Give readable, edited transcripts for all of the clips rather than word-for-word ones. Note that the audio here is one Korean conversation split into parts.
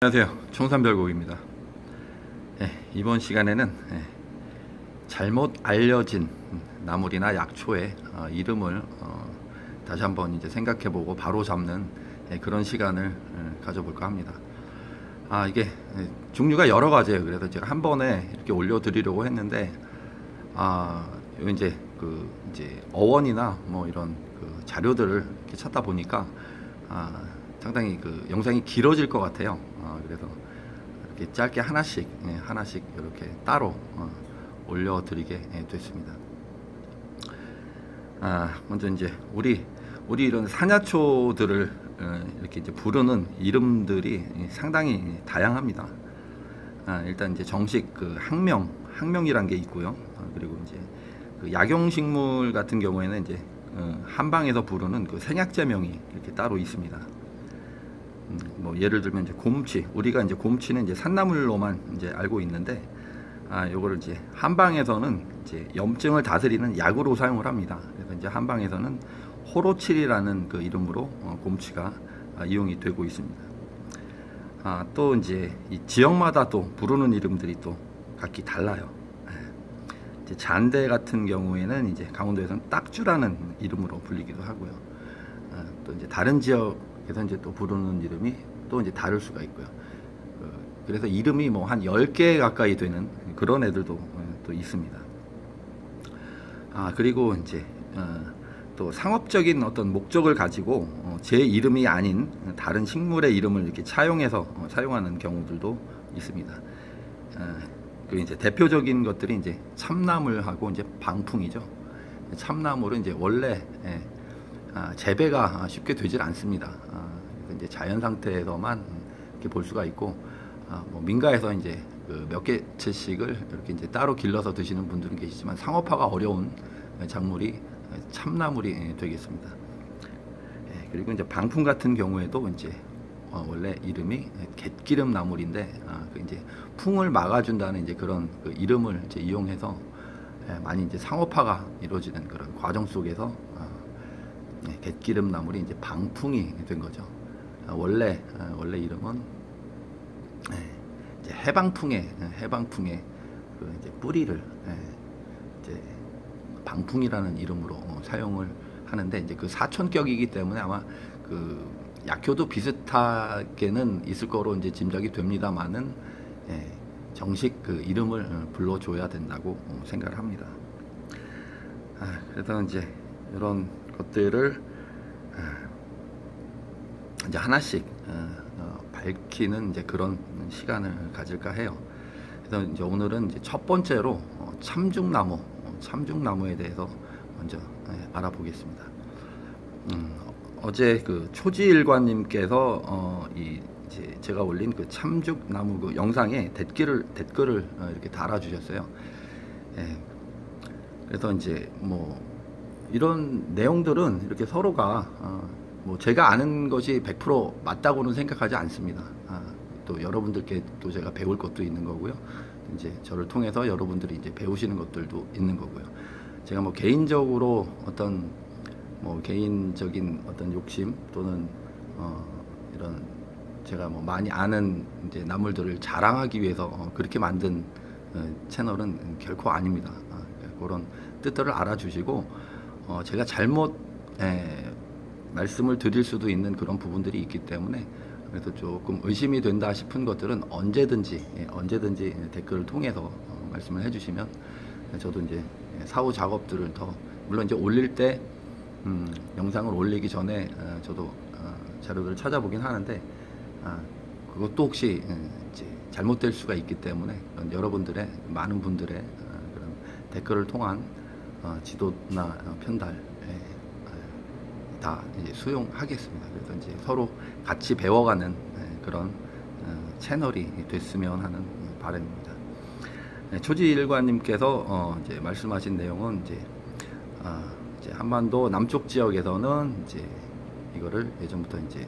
안녕하세요. 청산별곡입니다. 이번 시간에는 잘못 알려진 나물이나 약초의 이름을 다시 한번 이제 생각해보고 바로 잡는 그런 시간을 가져볼까 합니다. 이게 종류가 여러 가지예요. 그래서 제가 한 번에 이렇게 올려드리려고 했는데 이제 이제 어원이나 뭐 이런 자료들을 이렇게 찾다 보니까 상당히 영상이 길어질 것 같아요. 그래서 이렇게 짧게 하나씩 이렇게 따로 올려드리게 됐습니다. 먼저 이제 우리 이런 산야초들을 이렇게 이제 부르는 이름들이 상당히 다양합니다. 일단 이제 정식 학명이란 게 있고요. 그리고 이제 약용식물 같은 경우에는 이제 한방에서 부르는 생약제명이 이렇게 따로 있습니다. 뭐 예를 들면 이제 곰치, 우리가 이제 곰치는 이제 산나물로만 이제 알고 있는데, 요거를 이제 한방에서는 이제 염증을 다스리는 약으로 사용을 합니다. 그래서 이제 한방에서는 호로칠이라는 이름으로 곰치가 이용이 되고 있습니다. 또 이제 이 지역마다 또 부르는 이름들이 또 각기 달라요. 이제 잔대 같은 경우에는 이제 강원도에서는 딱주라는 이름으로 불리기도 하고요. 또 이제 다른 지역에서 이제 또 부르는 이름이 또 이제 다를 수가 있고요. 그래서 이름이 뭐 한 10개 가까이 되는 그런 애들도 또 있습니다. 그리고 이제 또 상업적인 어떤 목적을 가지고 제 이름이 아닌 다른 식물의 이름을 이렇게 차용해서 사용하는 경우들도 있습니다. 그리고 이제 대표적인 것들이 이제 참나물하고 이제 방풍이죠. 참나물은 이제 원래 재배가 쉽게 되질 않습니다. 이제 자연 상태에서만 이렇게 볼 수가 있고, 뭐 민가에서 이제 몇 개체씩을 이렇게 이제 따로 길러서 드시는 분들은 계시지만 상업화가 어려운 작물이 참나물이 되겠습니다. 그리고 이제 방풍 같은 경우에도 이제 원래 이름이 갯기름 나물인데, 이제 풍을 막아준다는 이제 그런 이름을 이제 이용해서 많이 이제 상업화가 이루어지는 그런 과정 속에서 갯기름 나물이 이제 방풍이 된 거죠. 원래 이름은 이제 해방풍의 이제 뿌리를 이제 방풍이라는 이름으로 사용을 하는데, 이제 사촌격이기 때문에 아마 약효도 비슷하게는 있을 거로 이제 짐작이 됩니다만은 정식 이름을 불러줘야 된다고 생각을 합니다. 그래서 이제 이런 것들을 이제 하나씩 밝히는 이제 그런 시간을 가질까 해요. 그래서 이제 오늘은 이제 첫 번째로 참죽나무에 대해서 먼저 알아보겠습니다. 어제 초지일관님께서 이제 제가 올린 참죽나무 영상에 댓글을 이렇게 달아주셨어요. 그래서 이제 뭐 이런 내용들은 이렇게 서로가 뭐 제가 아는 것이 100% 맞다고는 생각하지 않습니다. 또 여러분들께 또 제가 배울 것도 있는 거고요. 이제 저를 통해서 여러분들이 이제 배우시는 것들도 있는 거고요. 제가 뭐 개인적으로 어떤 개인적인 어떤 욕심 또는 이런 제가 뭐 많이 아는 이제 나물들을 자랑하기 위해서 그렇게 만든 채널은 결코 아닙니다. 그런 뜻들을 알아주시고, 제가 잘못 말씀을 드릴 수도 있는 그런 부분들이 있기 때문에, 그래서 조금 의심이 된다 싶은 것들은 언제든지 댓글을 통해서 말씀을 해주시면 저도 이제 사후 작업들을 더, 물론 이제 올릴 때 영상을 올리기 전에 저도 자료들을 찾아보긴 하는데, 그것도 혹시 이제 잘못될 수가 있기 때문에 여러분들의 많은 분들의 그런 댓글을 통한 지도나 편달 다 이제 수용하겠습니다. 그래서 이제 서로 같이 배워가는 그런 채널이 됐으면 하는 바람입니다. 초지일관님께서 이제 말씀하신 내용은 이제 한반도 남쪽 지역에서는 이제 이거를 예전부터 이제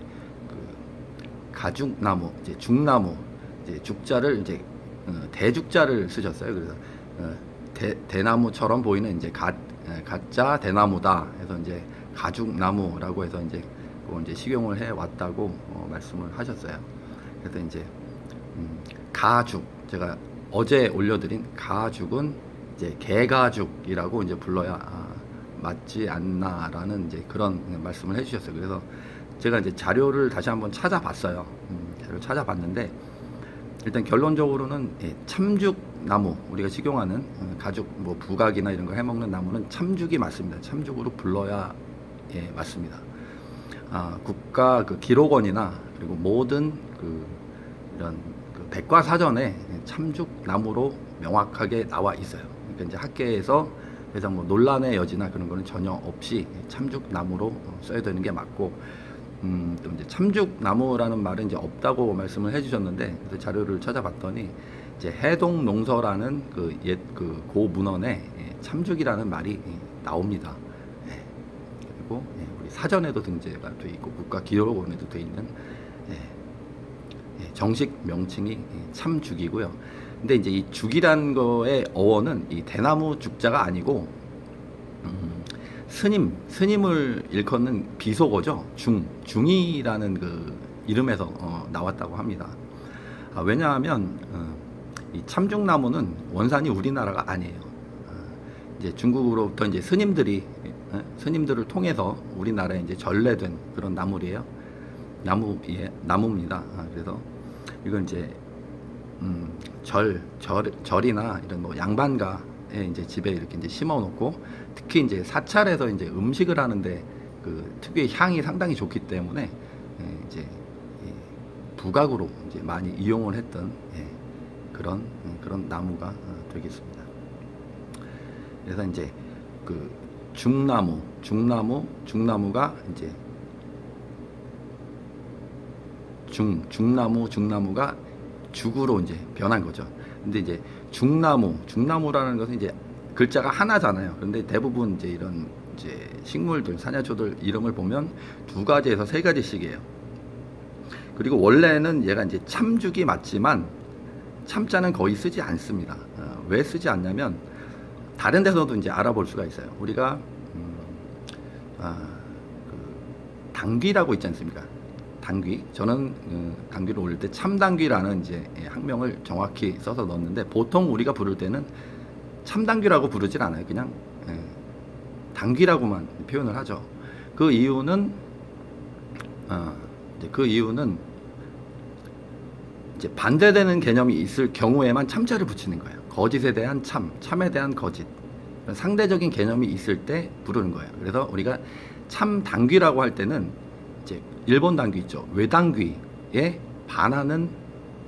가죽나무, 이제 죽나무, 이제 죽자를 이제 대죽자를 쓰셨어요. 그래서 대나무처럼 보이는 이제 가짜 대나무다 해서 이제 가죽나무라고 해서 이제 식용을 해 왔다고 말씀을 하셨어요. 그래서 이제 가죽, 제가 어제 올려드린 가죽은 이제 개가죽이라고 이제 불러야 맞지 않나라는 이제 그런 말씀을 해주셨어요. 그래서 제가 이제 자료를 다시 한번 찾아봤어요. 자료를 찾아봤는데 일단 결론적으로는 참죽나무, 우리가 식용하는 가죽 뭐 부각이나 이런 거 해먹는 나무는 참죽이 맞습니다. 참죽으로 불러야 맞습니다. 국가 그 기록원이나 그리고 모든 이런 백과사전에 참죽나무로 명확하게 나와 있어요. 그러니까 이제 학계에서 그래서 뭐 논란의 여지나 그런 거는 전혀 없이 참죽나무로 써야 되는 게 맞고, 또 이제 참죽나무라는 말은 이제 없다고 말씀을 해주셨는데, 그래서 자료를 찾아봤더니 이제 해동농서라는 그 옛 그 고문헌에 참죽이라는 말이 나옵니다. 그리고 우리 사전에도 등재가 돼 있고 국가기록원에도 돼 있는 정식 명칭이 참죽이고요. 근데 이제 이 죽이란 거의 어원은 이 대나무 죽자가 아니고 스님을 일컫는 비속어죠. 중이라는 그 이름에서 나왔다고 합니다. 왜냐하면 이 참죽나무는 원산이 우리나라가 아니에요. 이제 중국으로부터 이제 스님들을 통해서 우리나라에 이제 전래된 그런 나물이에요. 나무입니다. 그래서 이건 이제 절이나 이런 뭐 양반가에 이제 집에 이렇게 이제 심어 놓고, 특히 이제 사찰에서 이제 음식을 하는데 그 특유의 향이 상당히 좋기 때문에 이제 부각으로 이제 많이 이용을 했던 그런 나무가 되겠습니다. 그래서 이제 그 중나무가 이제 중나무가 죽으로 이제 변한 거죠. 근데 이제 중나무라는 것은 이제 글자가 하나잖아요. 그런데 대부분 이제 이런 이제 식물들, 사냐초들 이름을 보면 2가지에서 3가지씩이에요. 그리고 원래는 얘가 이제 참죽이 맞지만 참자는 거의 쓰지 않습니다. 왜 쓰지 않냐면 다른 데서도 이제 알아볼 수가 있어요. 우리가 당귀라고 있지 않습니까? 당귀. 저는 당귀를 올릴 때 참당귀라는 이제 학명을 정확히 써서 넣었는데, 보통 우리가 부를 때는 참당귀라고 부르질 않아요. 그냥 당귀라고만 표현을 하죠. 그 이유는 이제 반대되는 개념이 있을 경우에만 참자를 붙이는 거예요. 거짓에 대한 참에 대한 거짓. 상대적인 개념이 있을 때 부르는 거예요. 그래서 우리가 참당귀라고 할 때는 이제 일본 당귀 있죠. 외당귀에 반하는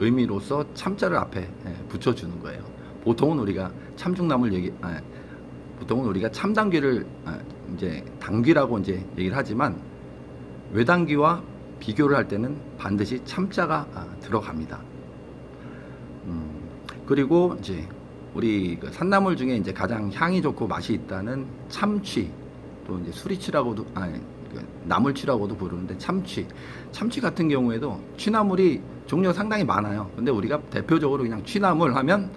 의미로서 참자를 앞에 붙여주는 거예요. 보통은 우리가 보통은 우리가 참당귀를 이제 당귀라고 이제 얘기를 하지만 외당귀와 비교를 할 때는 반드시 참자가 들어갑니다. 그리고 이제 우리 그 산나물 중에 이제 가장 향이 좋고 맛이 있다는 참취, 또 이제 수리취라고도 나물취라고도 부르는데 참취 같은 경우에도 취나물이 종류가 상당히 많아요. 근데 우리가 대표적으로 그냥 취나물 하면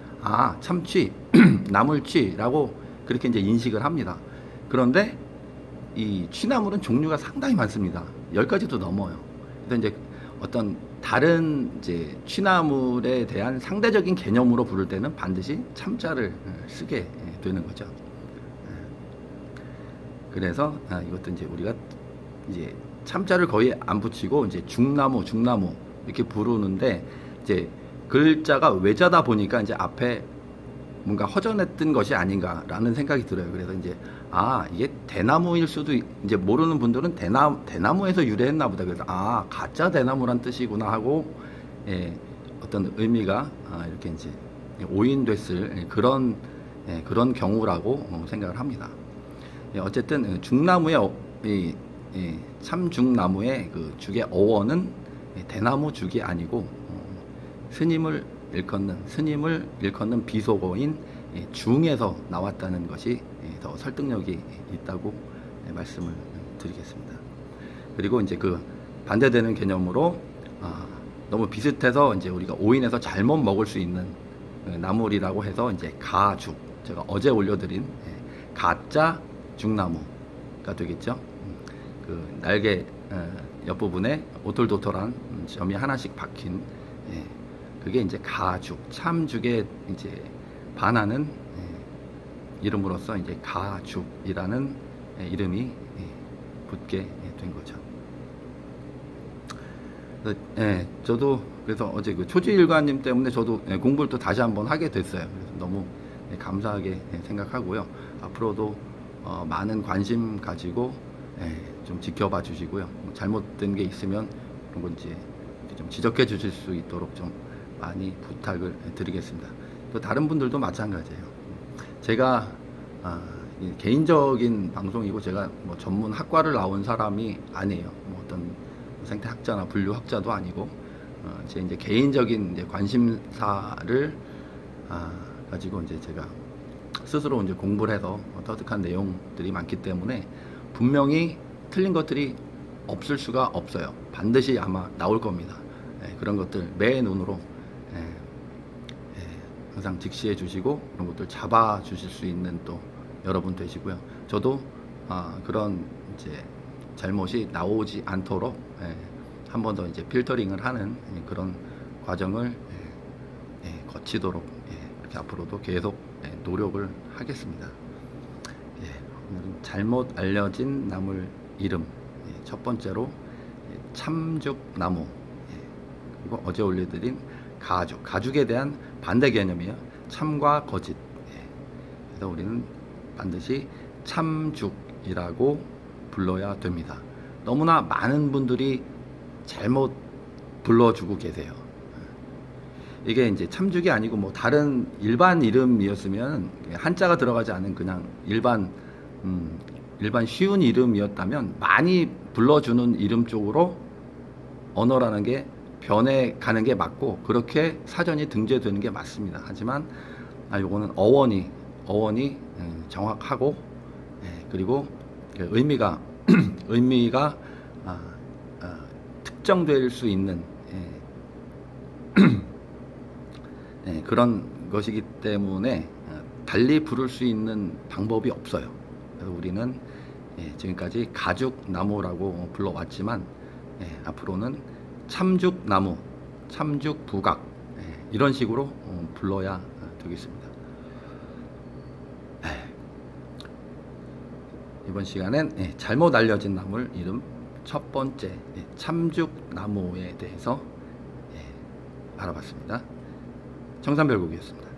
참취, 나물취라고 그렇게 이제 인식을 합니다. 그런데 이 취나물은 종류가 상당히 많습니다. 10가지도 넘어요. 그래서 이제 어떤 다른 이제 취나물에 대한 상대적인 개념으로 부를 때는 반드시 참자를 쓰게 되는 거죠. 그래서 이것도 이제 우리가 이제 참자를 거의 안 붙이고 이제 중나무 이렇게 부르는데, 이제 글자가 외자다 보니까 이제 앞에 뭔가 허전했던 것이 아닌가라는 생각이 들어요. 그래서 이제 이게 대나무일 수도 이제 모르는 분들은 대나무에서 유래했나 보다. 그래서 가짜 대나무란 뜻이구나 하고 어떤 의미가 이렇게 이제 오인됐을 그런 경우라고 생각을 합니다. 어쨌든 중나무의 참중나무의 그 죽의 어원은 대나무 죽이 아니고 스님을 일컫는 비속어인 중에서 나왔다는 것이 더 설득력이 있다고 말씀을 드리겠습니다. 그리고 이제 그 반대되는 개념으로 너무 비슷해서 이제 우리가 오인해서 잘못 먹을 수 있는 나물이라고 해서 이제 가죽, 제가 어제 올려드린 가짜 죽나무가 되겠죠. 그 날개 옆부분에 오돌도돌한 점이 하나씩 박힌 그게 이제 가죽, 참죽에 이제 반하는 이름으로서 이제 가죽이라는 이름이 붙게 된 거죠. 저도 그래서 어제 그 초지일관님 때문에 저도 공부를 또 다시 한번 하게 됐어요. 그래서 너무 감사하게 생각하고요. 앞으로도 많은 관심 가지고 좀 지켜봐 주시고요. 잘못된 게 있으면 그런 건 이제 좀 지적해 주실 수 있도록 좀 많이 부탁을 드리겠습니다. 또 다른 분들도 마찬가지예요. 제가 개인적인 방송이고 제가 뭐 전문 학과를 나온 사람이 아니에요. 뭐 어떤 생태학자나 분류학자도 아니고 제 이제 개인적인 이제 관심사를 가지고 이제 제가 스스로 이제 공부를 해서 터득한 내용들이 많기 때문에 분명히 틀린 것들이 없을 수가 없어요. 반드시 아마 나올 겁니다. 그런 것들 매 눈으로 항상 직시해 주시고 그런 것들 잡아 주실 수 있는 또 여러분 되시고요. 저도 그런 이제 잘못이 나오지 않도록 한 번 더 이제 필터링을 하는 그런 과정을 거치도록 이렇게 앞으로도 계속 노력을 하겠습니다. 오늘은 잘못 알려진 나물 이름 첫 번째로 참죽나무, 그리고 어제 올려드린 가죽에 대한 반대 개념이에요. 참과 거짓. 그래서 우리는 반드시 참죽이라고 불러야 됩니다. 너무나 많은 분들이 잘못 불러주고 계세요. 이게 이제 참죽이 아니고 뭐 다른 일반 이름이었으면, 한자가 들어가지 않은 그냥 일반 쉬운 이름이었다면 많이 불러주는 이름 쪽으로 언어라는 게 변해가는 게 맞고 그렇게 사전이 등재되는 게 맞습니다. 하지만 요거는 어원이 정확하고 그리고 의미가 특정될 수 있는 그런 것이기 때문에 달리 부를 수 있는 방법이 없어요. 그래서 우리는 지금까지 가죽나무라고 불러왔지만 앞으로는 참죽나무, 참죽부각 이런 식으로 불러야 되겠습니다. 이번 시간엔 잘못 알려진 나물 이름 첫 번째 참죽나무에 대해서 알아봤습니다. 청산별곡이었습니다.